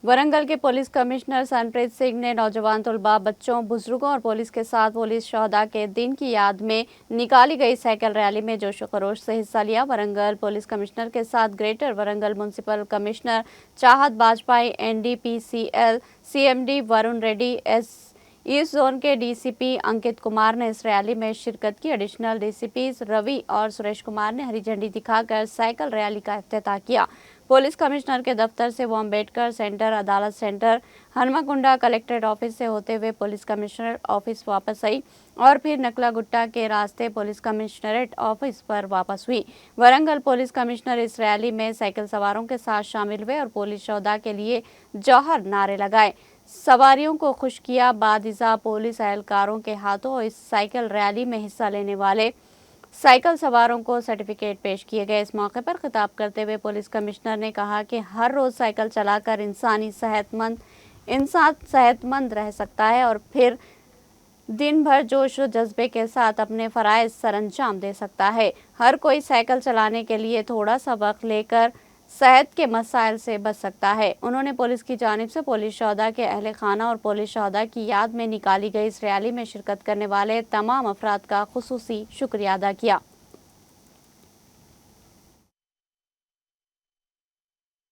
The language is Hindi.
वरंगल के पुलिस कमिश्नर सनप्रीत सिंह ने नौजवान तलबा, बच्चों, बुजुर्गों और पुलिस के साथ पुलिस शहदा के दिन की याद में निकाली गई साइकिल रैली में जोशो खरोश से हिस्सा लिया। वरंगल पुलिस कमिश्नर के साथ greater Warangal municipal commissioner Chahat Bajpai, NDPCL CMD Varun Reddy, east zone के DCP अंकित कुमार ने इस रैली में शिरकत की। एडिशनल DCPs रवि और सुरेश कुमार ने हरी झंडी दिखाकर साइकिल रैली का इफ्तिताह किया। पुलिस कमिश्नर के दफ्तर से वो अम्बेडकर सेंटर, अदालत सेंटर, हनुमाकुंडा कलेक्ट्रेट ऑफिस से होते हुए पुलिस कमिश्नर ऑफिस वापस आई और फिर नकला गुट्टा के रास्ते पुलिस कमिश्नरेट ऑफिस पर वापस हुई। वरंगल पुलिस कमिश्नर इस रैली में साइकिल सवारों के साथ शामिल हुए और पुलिस शहदा के लिए जौहर नारे लगाए, सवारियों को खुश किया। बादिजा पुलिस एहलकारों के हाथों इस साइकिल रैली में हिस्सा लेने वाले साइकिल सवारों को सर्टिफिकेट पेश किए गए। इस मौके पर खिताब करते हुए पुलिस कमिश्नर ने कहा कि हर रोज साइकिल चलाकर इंसान सेहतमंद रह सकता है और फिर दिन भर जोश और जज्बे के साथ अपने फराइज सरअंजाम दे सकता है। हर कोई साइकिल चलाने के लिए थोड़ा सा वक्त लेकर सेहत के मसाइल से बच सकता है। उन्होंने पुलिस की जानिब से पुलिस शहदा के अहले खाना और पुलिस शहदा की याद में निकाली गई इस रैली में शिरकत करने वाले तमाम अफराद का खुसूसी शुक्रिया अदा किया।